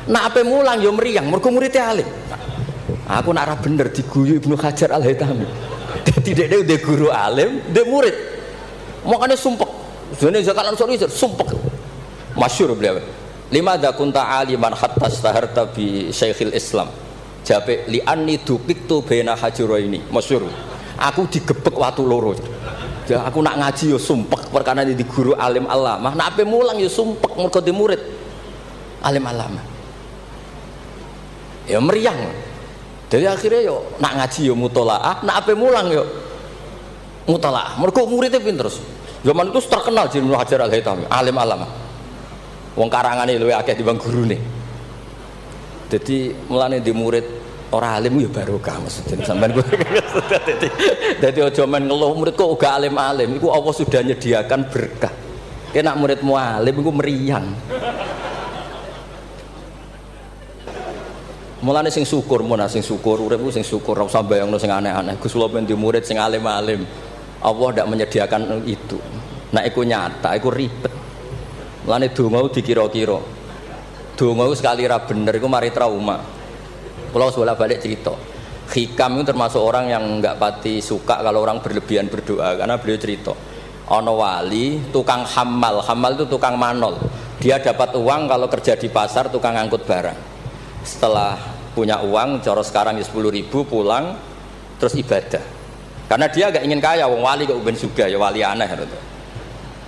Nek ape mulang yo meriang, mergo muridé alim. Aku nak ora bener diguyu Ibnu Hajar Al-Haytami. Dadi dhekne di guru alim, di murid. Makane sumpek. Jenenge Zakaria Al-Ansori sumpek. Masyhur beliau. Lima dakunta aliman hatta staharta bi Syekhil Islam. Jape li anni dukiktu bena hajuraini. Masyhur. Aku digebek watu loro. Ya aku nak ngaji yo sumpek perkara di guru alim alamah. Nak ape mulang yo sumpek mergo di murid alim alamah. Ya meriang. Jadi akhirnya yo nak ngaji yo mutolaah, nak ape mulang yo mutolaah. Mergo muridnya pinter. Zaman itu terkenal Ibnu Hajar Al-Haytami, alim alamah. Wong karangane luwih akeh timbang gurune. Jadi mulane di murid ora alim ya barokah maksudnya sampean kuwi. Dadi aja men ngeluh murid kok uga alim-alim, iku Allah sudah nyediakan berkah. Nek muridmu alim iku meriang. Mulane sing syukur sing syukur uripku sing syukur ora usah bayangno sing aneh-aneh. Gus kula men di murid sing alim-alim. Allah ndak menyediakan itu. Nek iku nyata, iku ribet. Mulane donga dikira-kira. Donga sekali ra bener iku mari trauma. Kalau bolak-balik cerita, Hikam itu termasuk orang yang enggak pati suka kalau orang berlebihan berdoa, karena beliau cerita, ono wali tukang hamal itu tukang manol. Dia dapat uang kalau kerja di pasar tukang angkut barang. Setelah punya uang, coro sekarang 10.000 pulang terus ibadah. Karena dia enggak ingin kaya, wong wali kok ben juga ya wali aneh gitu.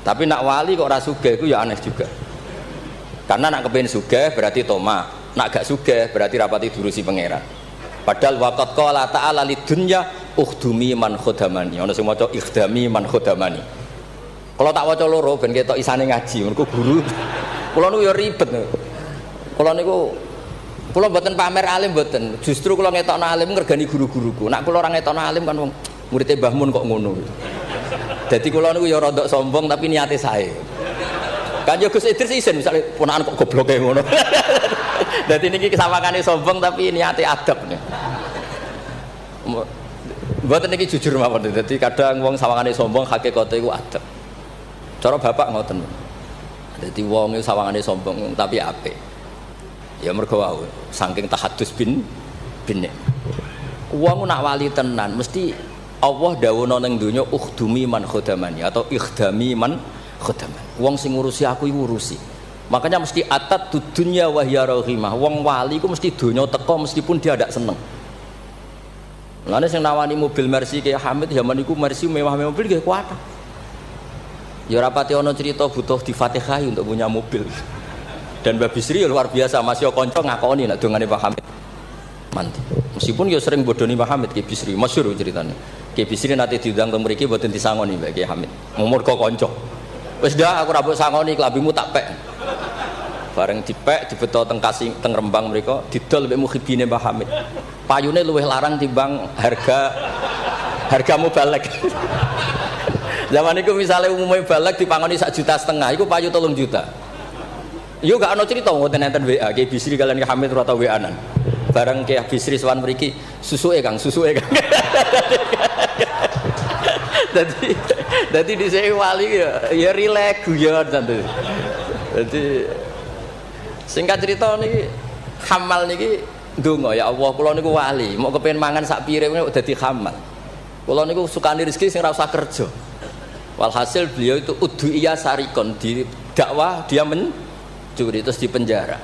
Tapi nak wali kok ora sugih iku ya aneh juga. Karena nak kepengin sugih berarti toma, nak gak sugih berarti rapati durusi pangeran. Padahal waqat qala ta'ala lidunya ukhdumi man khodamani. Ana sing maca ikhdami man khodamani. Kalau tak waca loro ben ketok isane ngaji, mergo guru. Kula niku ya ribet. Kula niku mboten pamer alim mboten. Justru kula ngetokno alim ngergani guru-guruku. Nak kula ora ngetokno alim kan wong murid Mbah Mun kok ngono. Dadi kula niku ya rada sombong tapi niate sae. Kan yo Gus Idris isin misale ponakan kok gobloke ngono. Dadi niki kesawangane sombong tapi niate adab nih. Mboten niki jujur mawon. Dadi kadang wong sawangane sombong hakikate iku adab. Cara bapak ngoten. Dadi wong iku sawangane sombong tapi apik. Ya mergo wae saking tahadus bin. Wong nak wali tenan mesti Allah dawuhna ning donya ukhdumi man khodamani atau ikhdami man khodamani. Wong sing ngurusi aku iku ngurusi. Makanya mesti atat dunya wa hiya rahimah. Wong wali iku mesti donya teko meskipun dia ndak seneng. Lane sing nawani mobil Mercy kayak Hamid zaman iku Mercy mewah-mewah mobil nggih kuat. Ya rapati ana cerita butuh difatihai untuk punya mobil. Dan Mbak Bisri luar biasa, masih kanca ngakoni nek dongane Pak Hamid. Mantap. Meskipun ya sering bodoni Pak Hamid Ki Bisri, masyhur ceritanya. Ki Bisri nate diundang teng mriki mboten disangoni Mbak Ki Hamid. Umur kok kanca. Wis dah aku ra mbok sangoni klambimu tak pek. Bareng dipek dibeto teng Kasing teng Rembang mriko didol mbek muhibine Mbah Hamid. Payune luwih larang timbang harga mubalek. Zaman itu misalnya umumnya balek dipangoni 1,5 juta, itu payu 3 juta. Yo gak ada cerita ngoten enten WA Ki Bisri kalian Ki Hamid ora tau WA-an. Bareng Ki Bisri sowan mriki, susuke Kang. Dadi dhisik wali ya rileks guyon santai. Dadi singkat cerita niki Hamal niki ndonga ya Allah kula niku wali, mau kepengin mangan sak pire kok dadi Hamal. Kula niku sukani rezeki sing ora usah kerja. Walhasil beliau itu udhu'iyah sarikon di dakwah dia mencuri terus di penjara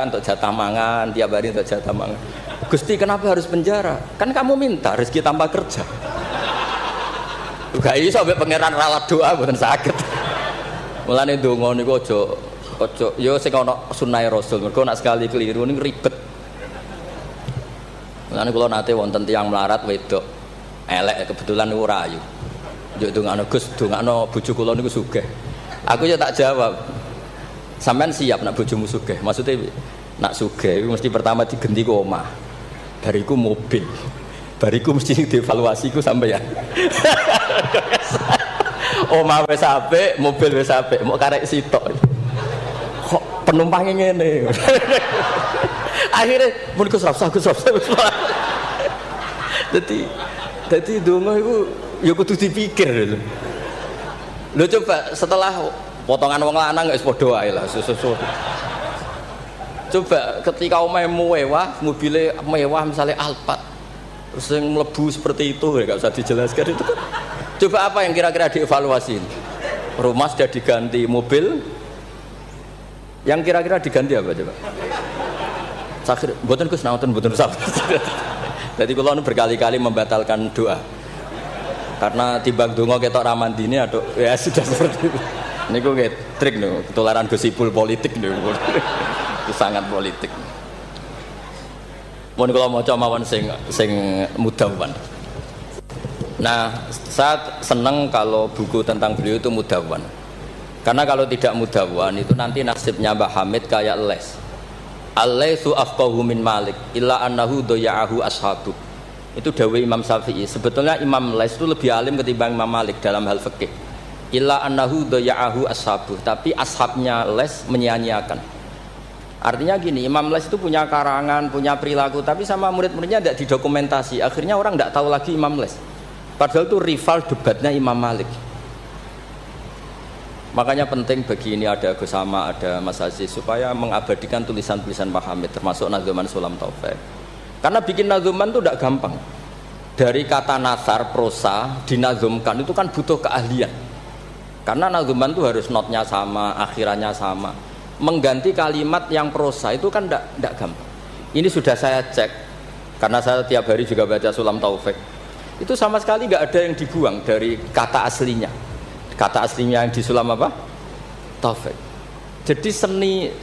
untuk jatah mangan tiap hari untuk jatah mangan. Gusti kenapa harus penjara? Kan kamu minta rezeki tanpa kerja. Gak iso sampai pangeran ralat doa mboten saged. Mulane donga niku aja ya sing ana sunah Rasul. Mergo nek sekali keliru niku ribet. Mulane kula nate wonten tiyang melarat wedok elek kebetulan niku rayu. Yo dongakno Gus, dongakno bojo kula niku sugih. Aku ya tak jawab. Sampean siap nak bojomu sugih? Maksudnya nak sugih mesti pertama digenti ku omah. Bariku mobil. Bariku mesti dievaluasi ku sampeyan. Omah wis apik, mobil wis apik, mok karek sitok. Kok penumpangnya ngene. Akhirnya mun Gus Rafsah. Dadi donga iku ya kudu dipikir lho. Lho coba setelah potongan wong lanang wis padha wae lah susu. Coba ketika omahe mewah, mobilnya mewah misalnya Alphard. Terus yang mlebu seperti itu ya enggak usah dijelaskan itu. Coba apa yang kira-kira dievaluasi? Rumah sudah diganti, mobil yang kira-kira diganti apa coba? Sakit, mboten Gus nauten mboten usah. Jadi kula berkali-kali membatalkan doa. Karena timbang donga ketok ramandine aduh ya sudah seperti itu. Niku nggih trik niku, ketularan gosipul politik niku. Itu sangat politik. Mun kula maca mawon sing mudawwan. Nah, saya senang kalau buku tentang beliau itu mudawwan. Karena kalau tidak mudawwan itu nanti nasibnya Mbah Hamid kayak les. Al-laisu afqahu min Malik illa annahu daya'ahu ashabu. Itu dawai Imam Syafi'i. Sebetulnya Imam Les itu lebih alim ketimbang Imam Malik dalam hal fikih. Illa annahu daya'ahu ashabu. Tapi ashabnya Les menyia-nyiakan. Artinya gini, Imam Les itu punya karangan, punya perilaku, tapi sama murid-muridnya tidak didokumentasi. Akhirnya orang tidak tahu lagi Imam Les. Padahal itu rival debatnya Imam Malik. Makanya penting bagi ini ada Gus Sama, ada Mas Aziz supaya mengabadikan tulisan-tulisan Pak Hamid termasuk Nadzuman Sulam Taufik. Karena bikin nadzuman itu tidak gampang. Dari kata nasar, prosa, dinazumkan itu kan butuh keahlian. Karena nadzuman itu harus notnya sama, akhirannya sama. Mengganti kalimat yang prosa itu kan tidak gampang. Ini sudah saya cek, karena saya tiap hari juga baca Sulam Taufik. Itu sama sekali nggak ada yang dibuang dari kata aslinya. kata aslinya yang disulam apa? Taufik. Jadi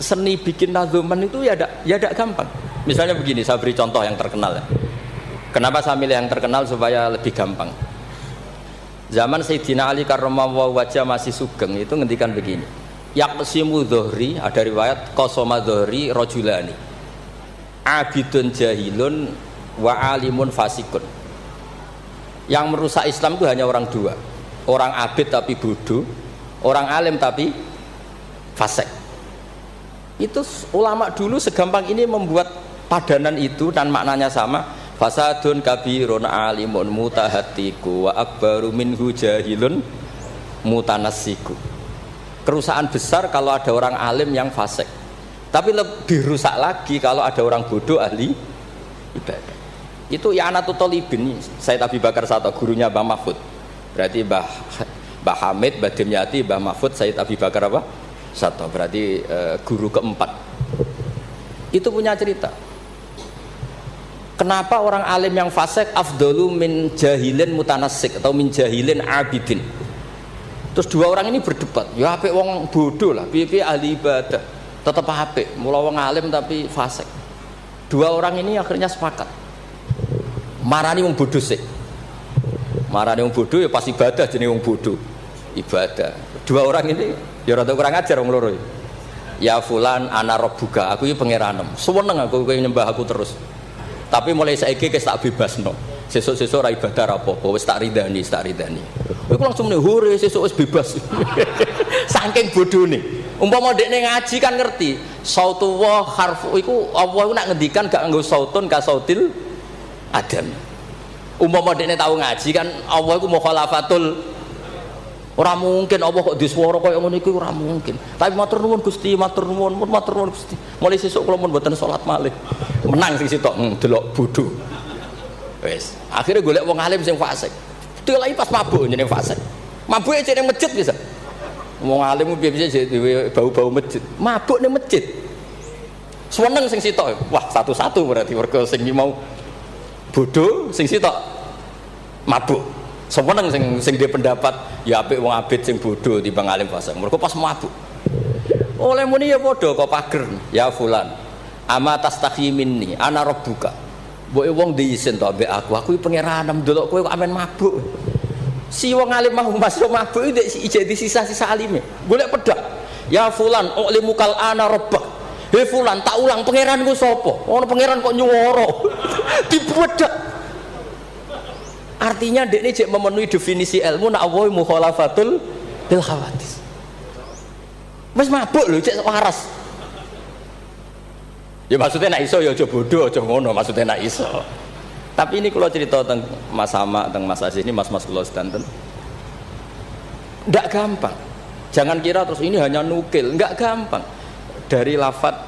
seni bikin nadzuman itu ya tidak gampang. Misalnya begini, saya beri contoh yang terkenal ya. Kenapa saya milih yang terkenal supaya lebih gampang. Zaman Sayyidina Ali karramallahu wajah masih sugeng itu ngendikan begini. Yaqsimu dhuhri, ada riwayat qasama dhuhri rajulani. Abidun jahilun wa alimun fasikun. Yang merusak Islam itu hanya orang dua. Orang abid tapi bodoh, orang alim tapi fasik. Itu ulama dulu segampang ini membuat padanan itu dan maknanya sama. Fasadun kabirun alimun mutahatiku wa akbaru minhu jahilun mutanassiku. Kerusakan besar kalau ada orang alim yang fasik. Tapi lebih rusak lagi kalau ada orang bodoh ahli ibadah. Itu i'anatut thalibin. Sayyid Abi Bakar Sato, gurunya Mbah Mahfud. Berarti Mbah Hamid, Mbah Dimyati, Mbah Mahfud, Sayyid Abi Bakar apa? Sato. Berarti guru keempat. Itu punya cerita. Kenapa orang alim yang fasik afdalu min jahilin mutanassik atau min jahilin abidin? Terus dua orang ini berdebat. Ya apik wong bodoh lah, piye ahli ibadah. Tetap apik, mula wong alim tapi fasik. Dua orang ini akhirnya sepakat. Marani wong bodoh sih. Marani wong bodoh ya pas ibadah jenenge wong bodoh. Ibadah. Dua orang ini ya rada kurang ajar wong loro. Ya fulan ana rabbuka, aku iki pangeranmu. Seneng aku kowe nyembah aku terus. Tapi mulai saiki wis tak bebasno. Sesuk-sesuk ora ibadah ra apa-apa, wis tak ridani, tak ridani. Iku langsung muni hore sesuk wis bebas. Saking bodone. Umpama dekne ngaji kan ngerti, sautu wa harfu iku Allah iku nak ngendikan gak nganggo sautun ka sautil adam. Umpama dekne tau ngaji kan Allah iku mukhalafatul. Ora mungkin Allah kok diswara kaya ngono iku ora mungkin. Tapi matur nuwun Gusti, matur nuwun Gusti. Mulai sesuk kula mun mboten salat malih. Menang sing sitok delok bodho. Wis, akhirnya golek wong alim sing fasik. Delok pas mabuk jenenge fasik. Mabuke cek ning masjid bisa. Wong alim piye-piye dhewe bau-bau masjid. Mabuk ning masjid. Seneng sing sitok. Wah, satu-satu berarti mergo sing mau bodho, sing sitok mabuk. Seneng sing dia pendapat ya apik wong abid sing bodoh timbang alim fasik. Mergo pas mabuk. Oleh muni ya padha kok pager. Ya fulan. Ama tastahi minni ana rabbuka. Mbok wong diisin to ambek aku iki pangeran ndelok kowe kok amen mabuk. Si wong alim mah masuk mabuk iki jadi sisa-sisa alime. Golek pedak. Ya fulan ulimukal ana rabbak. He fulan tak ulang pangeranku sapa? Ono pangeran kok nyuwara. Dibedak. Artinya dekne cek memenuhi definisi ilmu nak Allah mukhalafatul bil khawatis. Wis mabuk lho cek waras. Ya maksudnya nak iso ya aja bodoh aja ngono maksudnya nak iso. Tapi ini kalau cerita tentang Mas Sama, tentang Mas Aziz ini mas-mas kula sedanten. Ndak gampang. Jangan kira terus ini hanya nukil, enggak gampang. Dari lafaz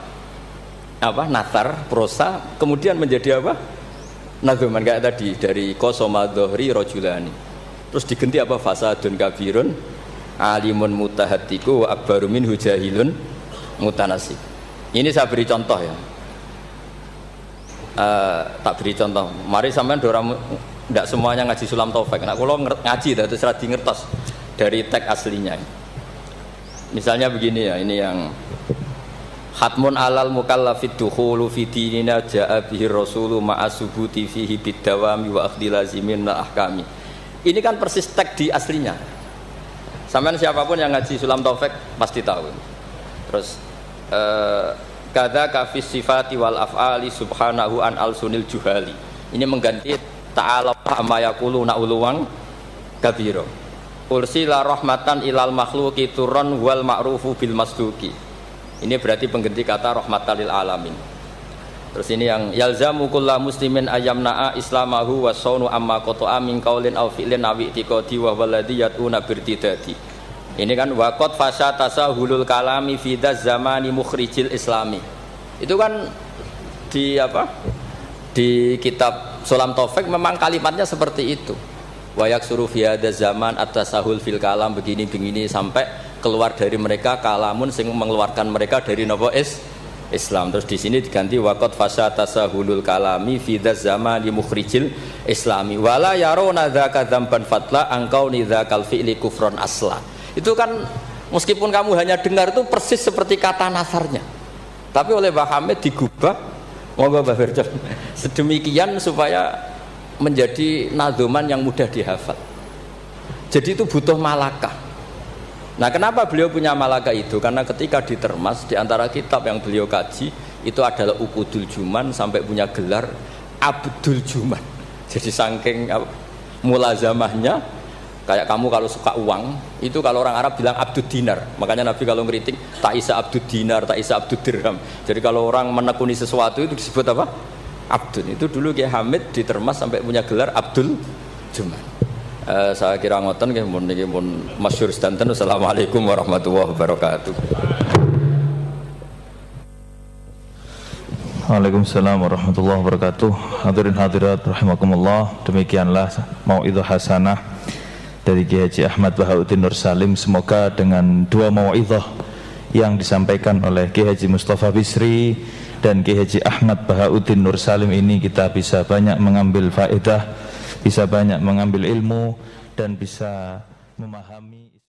apa nathar prosa kemudian menjadi apa? Nadzuman kayak tadi dari qasama dhuhri rajulani. Terus diganti apa fasadun kabirun alimun mutahatiku wa akbaru minhu jahilun mutanasib. Ini saya beri contoh ya. Tak beri contoh. Mari sampean dorang ndak semuanya ngaji sulam taufik. Nek kula ngaji terus ra di ngertos dari teks aslinya. Misalnya begini ya, ini yang Khatmun alal mukallafid dukhulu fi dinina ja'a bihi rasulu ma'asubuti fihi bidawami wa akhdhi lazimin la ahkami. Ini kan persis teks di aslinya. Sampean siapapun yang ngaji sulam taufik pasti tahu. Terus kada kafis sifati wal af'ali subhanahu an al-sunil juhali. Ini mengganti ta'ala amma yaqulu na'uluwang kabiro. Ursila rahmatan ilal makhluqi turran wal ma'rufu bil masduki. Ini berarti pengganti kata rahmatan lil alamin. Terus ini yang yalzamu kullu muslimin ayyamna'a islamahu wa saunu amma qata'a min qaulin aw fi'lin aw i'tiqadi wa walladhi yatuna birtidadi. Ini kan waqad fasha tasahulul kalami fi zamani mukhrijil islami. Itu kan di apa? Di kitab Sulam Taufik memang kalimatnya seperti itu. Wa yaksuru fi hadzal zaman at-tasahul fil kalam begini-begini sampai keluar dari mereka kalamun sing mengeluarkan mereka dari nopo Islam. Terus di sini diganti waqad fasha tasahulul kalami fi zamani mukhrijil islami wala yaruna dzaka dzamban fatla angkau nidzakal fi'li kufron asla. Itu kan meskipun kamu hanya dengar itu persis seperti kata nasarnya. Tapi oleh Mbah Hamid digubah, monggo Mbah Firdaus, sedemikian supaya menjadi nadzuman yang mudah dihafal. Jadi itu butuh malakah. Nah, kenapa beliau punya malakah itu? Karena ketika ditermas di antara kitab yang beliau kaji itu adalah Uqudul Juman sampai punya gelar Abdul Juman. Jadi saking mulazamahnya, kayak kamu kalau suka uang itu kalau orang Arab bilang Abdud Dinar. Makanya Nabi kalau ngeritik tak isa Abdud Dinar, tak isa Abdud Dirham. Jadi kalau orang menekuni sesuatu itu disebut apa? Abdul. Itu dulu Kiai Hamid ditermas sampai punya gelar Abdul Juman. Saya kira ngoten nggih mun niki pun masyhur sedanten. Assalamualaikum warahmatullahi wabarakatuh. Waalaikumsalam warahmatullahi wabarakatuh. Hadirin hadirat rahimakumullah. Demikianlah mau'izah hasanah dari Kiai Haji Ahmad Bahauddin Nur Salim. Semoga dengan dua mau'izah yang disampaikan oleh Kiai Haji Mustafa Bisri dan Kiai Haji Ahmad Bahauddin Nur Salim ini kita bisa banyak mengambil faedah, bisa banyak mengambil ilmu dan bisa memahami